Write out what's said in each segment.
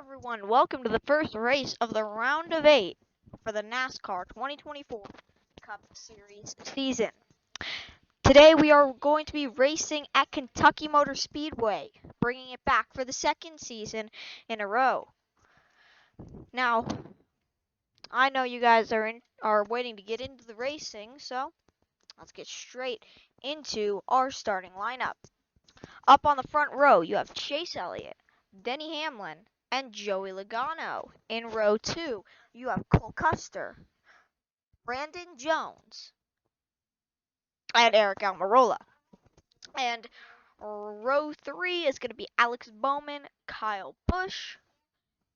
everyone, welcome to the first race of the round of 8 for the NASCAR 2024 Cup Series season. Today we are going to be racing at Kentucky Motor Speedway, bringing it back for the second season in a row. Now, I know you guys are waiting to get into the racing, so let's get straight into our starting lineup. Up on the front row, you have Chase Elliott, Denny Hamlin, and Joey Logano. In row 2, you have Cole Custer, Brandon Jones, and Eric Almirola. And row 3 is going to be Alex Bowman, Kyle Busch,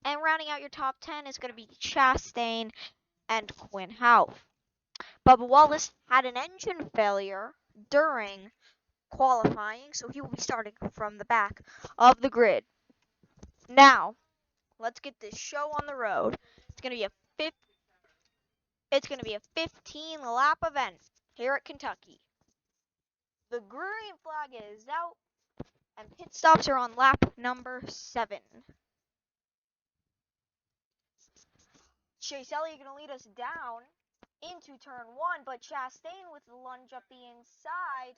and rounding out your top 10 is going to be Chastain and Quinn Houff. Bubba Wallace had an engine failure during qualifying, so he will be starting from the back of the grid. Now, let's get this show on the road. It's going to be a 15 lap event here at Kentucky. The green flag is out and pit stops are on lap number 7. Chase Elliott going to lead us down into turn 1, but Chastain with the lunge up the inside.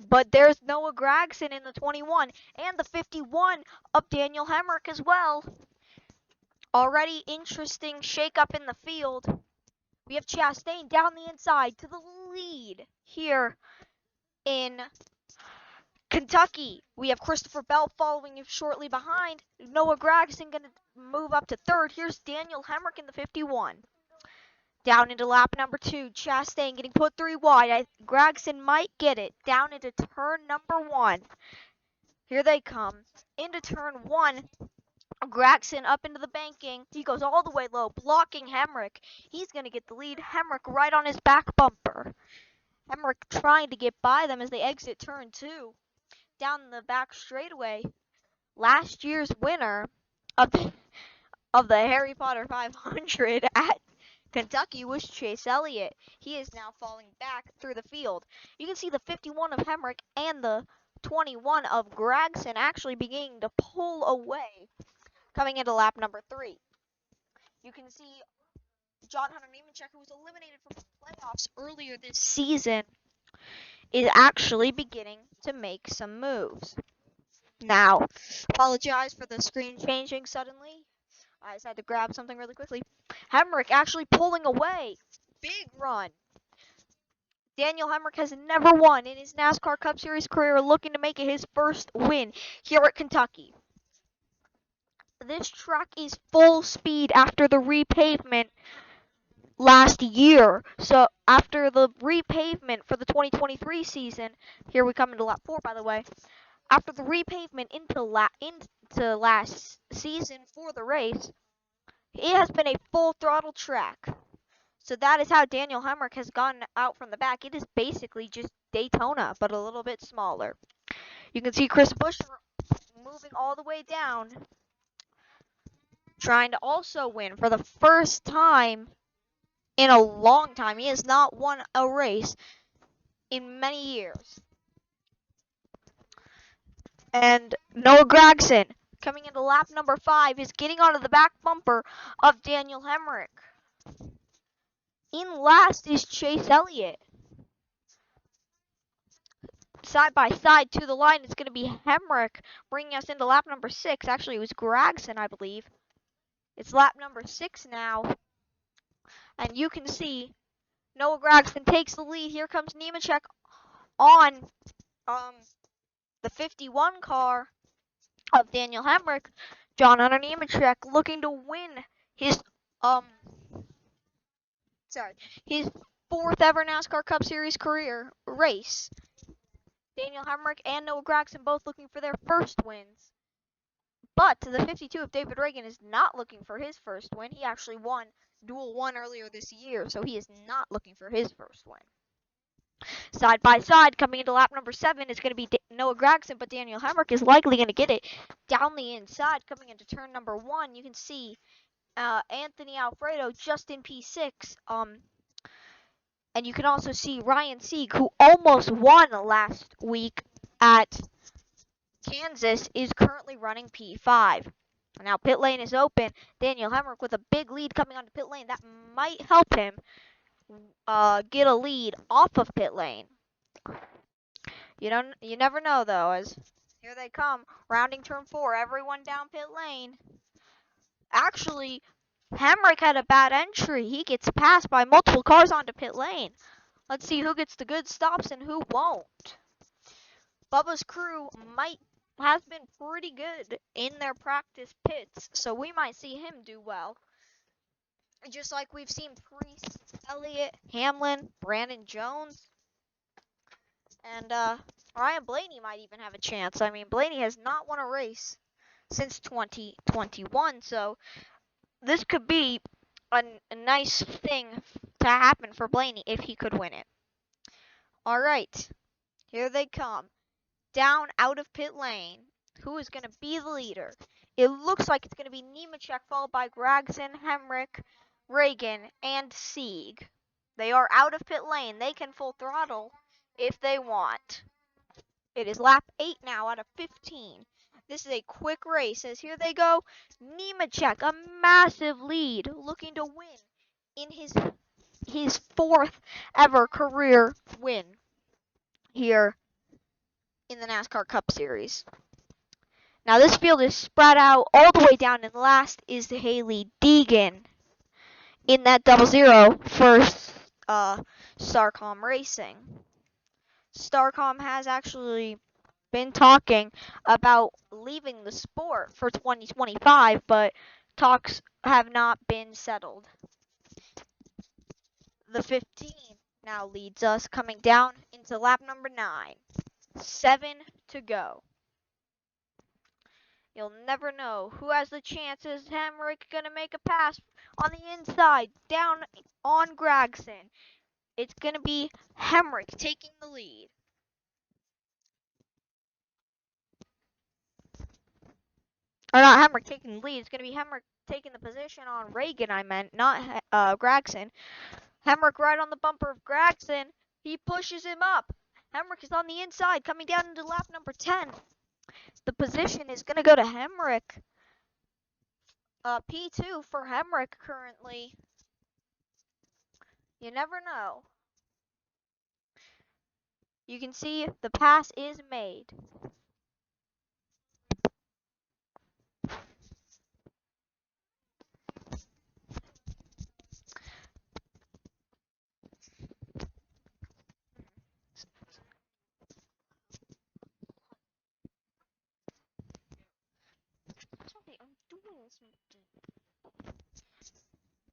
But there's Noah Gragson in the 21 and the 51 of Daniel Hemrick as well. Already interesting shakeup in the field. We have Chastain down the inside to the lead here in Kentucky. We have Christopher Bell following shortly behind. Noah Gragson going to move up to third. Here's Daniel Hemrick in the 51. Down into lap number 2. Chastain getting put 3 wide. Gragson might get it. Down into turn number 1. Here they come. Into turn 1. Gragson up into the banking. He goes all the way low, blocking Hemrick. He's going to get the lead. Hemrick right on his back bumper. Hemrick trying to get by them as they exit turn 2. Down the back straightaway, last year's winner of the Harry Potter 500 at Kentucky was Chase Elliott. He is now falling back through the field. You can see the 51 of Hemrick and the 21 of Gragson actually beginning to pull away coming into lap number 3. You can see John Hunter Nemechek, who was eliminated from the playoffs earlier this season, is actually beginning to make some moves. Now, apologize for the screen changing suddenly. I decided to grab something really quickly. Hemrick actually pulling away. Big run. Daniel Hemrick has never won in his NASCAR Cup Series career, looking to make it his first win here at Kentucky. This track is full speed after the repavement last year. So after the repavement for the 2023 season, here we come into lap 4, by the way. After the repavement into last season for the race, it has been a full throttle track. So that is how Daniel Hemrick has gone out from the back. It is basically just Daytona, but a little bit smaller. You can see Chris Busch moving all the way down, trying to also win for the first time in a long time. He has not won a race in many years. And Noah Gragson, coming into lap number 5, is getting onto the back bumper of Daniel Hemrick. In last is Chase Elliott. Side by side to the line, it's going to be Hemrick bringing us into lap number 6. Actually, it was Gragson, I believe. It's lap number 6 now. And you can see Noah Gragson takes the lead. Here comes Nemechek on the 51 car of Daniel Hemrick. John Hunter Nemechek looking to win his 4th ever NASCAR Cup Series career race. Daniel Hemrick and Noah Gragson both looking for their first wins. But the 52 of David Reagan is not looking for his first win. He actually won Duel 1 earlier this year, so he is not looking for his first win. Side by side, coming into lap number 7 is going to be Noah Gragson, but Daniel Hemrick is likely going to get it down the inside. Coming into turn number 1, you can see Anthony Alfredo just in P6. And you can also see Ryan Sieg, who almost won last week at Kansas is currently running P5. Now pit lane is open. Daniel Hemrick with a big lead coming onto pit lane. That might help him get a lead off of pit lane. You never know though, as here they come, rounding turn 4, everyone down pit lane. Actually, Hemrick had a bad entry. He gets passed by multiple cars onto pit lane. Let's see who gets the good stops and who won't. Bubba's crew has been pretty good in their practice pits, so we might see him do well. Just like we've seen Priest, Elliott, Hamlin, Brandon Jones, and Ryan Blaney might even have a chance. I mean, Blaney has not won a race since 2021, so this could be a nice thing to happen for Blaney if he could win it. All right, here they come. Down out of pit lane. Who is going to be the leader? It looks like it's going to be Nemechek, followed by Gragson, Hemrick, Reagan, and Sieg. They are out of pit lane. They can full throttle if they want. It is lap 8 now out of 15. This is a quick race as here they go. Nemechek, a massive lead, looking to win in his 4th ever career win here in the NASCAR Cup Series. Now this field is spread out all the way down, and last is Haley Deegan in that 00 for Starcom Racing. Starcom has actually been talking about leaving the sport for 2025, but talks have not been settled. The 15 now leads us, coming down into lap number 9. 7 to go. You'll never know who has the chances. Hemrick gonna make a pass on the inside, down on Gragson. It's gonna be Hemrick taking the lead. Or not Hemrick taking the lead. It's gonna be Hemrick taking the position on Reagan. I meant, not Gragson. Hemrick right on the bumper of Gragson. He pushes him up. Hemrick is on the inside, coming down into lap number 10. The position is gonna go to Hemrick. P2 for Hemrick currently. You never know. You can see the pass is made.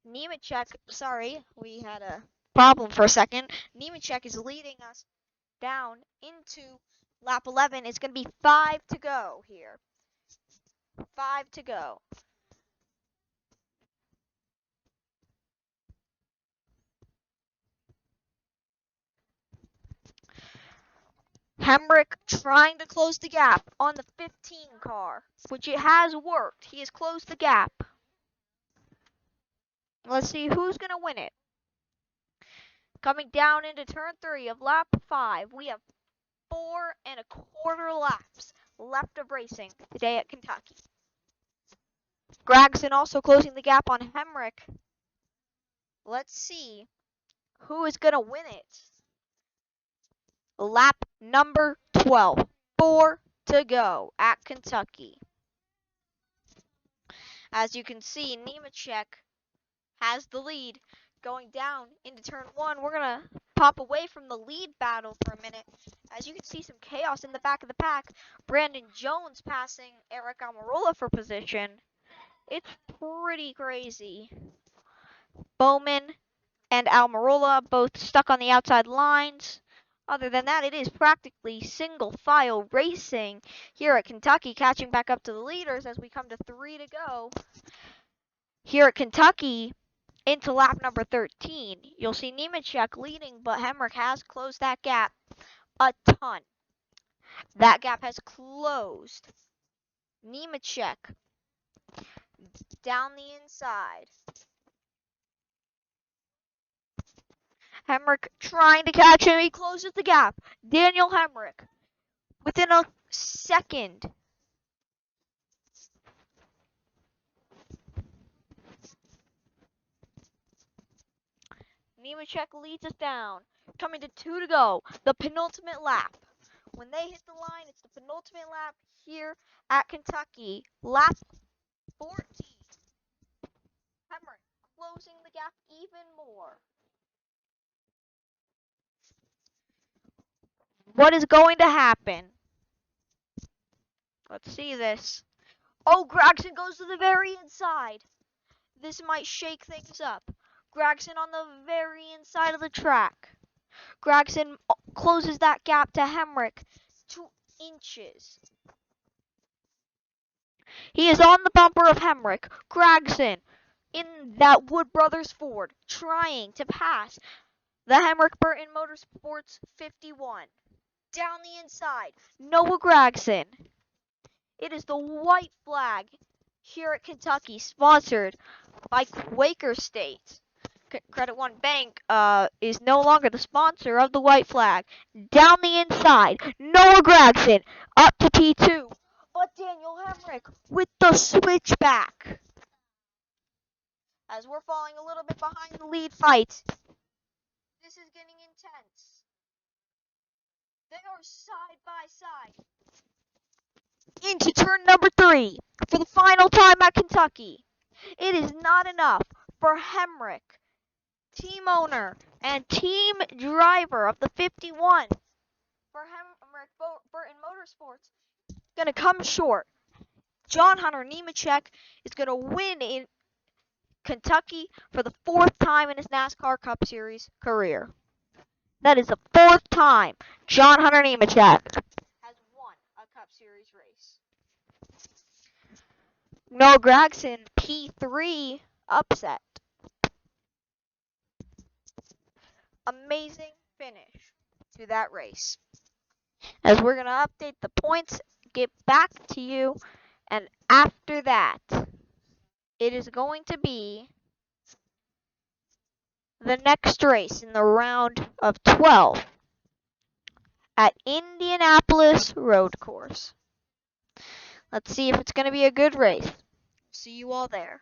Nemechek, sorry, we had a problem for a second. Nemechek is leading us down into lap 11. It's going to be 5 to go here. 5 to go. Hemrick trying to close the gap on the 15 car, which it has worked. He has closed the gap. Let's see who's going to win it. Coming down into turn 3 of lap 5, we have 4.25 laps left of racing today at Kentucky. Gragson also closing the gap on Hemrick. Let's see who is going to win it. Lap number 12. 4 to go at Kentucky. As you can see, Nemechek has the lead going down into turn 1. We're going to pop away from the lead battle for a minute. As you can see, some chaos in the back of the pack. Brandon Jones passing Eric Almirola for position. It's pretty crazy. Bowman and Almirola both stuck on the outside lines. Other than that, it is practically single file racing here at Kentucky, catching back up to the leaders as we come to 3 to go. Here at Kentucky, into lap number 13, you'll see Nemechek leading, but Hemrick has closed that gap a ton. That gap has closed. Nemechek down the inside. Hemrick trying to catch him. He closes the gap. Daniel Hemrick within second. Nemechek leads us down. Coming to 2 to go. The penultimate lap. When they hit the line, it's the penultimate lap here at Kentucky. Lap 14. Hemrick closing the gap even more. What is going to happen? Let's see this. Oh, Gragson goes to the very inside. This might shake things up. Gragson on the very inside of the track. Gragson closes that gap to Hemrick 2 inches. He is on the bumper of Hemrick. Gragson in that Wood Brothers Ford trying to pass the Hemrick Burton Motorsports 51. Down the inside, Noah Gragson. It is the white flag here at Kentucky, sponsored by Quaker State. Credit One Bank is no longer the sponsor of the white flag. Down the inside, Noah Gragson up to P2. But Daniel Hemrick with the switchback. As we're falling a little bit behind the lead fight. This is getting intense. They are side by side. Into turn number 3 for the final time at Kentucky. It is not enough for Hemrick, team owner and team driver of the 51 for Hemrick Burton Motorsports. Going to come short. John Hunter Nemechek is going to win in Kentucky for the 4th time in his NASCAR Cup Series career. That is the 4th time John Hunter Nemechek has won a Cup Series race. Noah Gragson, P3 upset. Amazing finish to that race. As we're going to update the points, get back to you, and after that, it is going to be the next race in the round of 12 at Indianapolis Road Course. Let's see if it's going to be a good race. See you all there.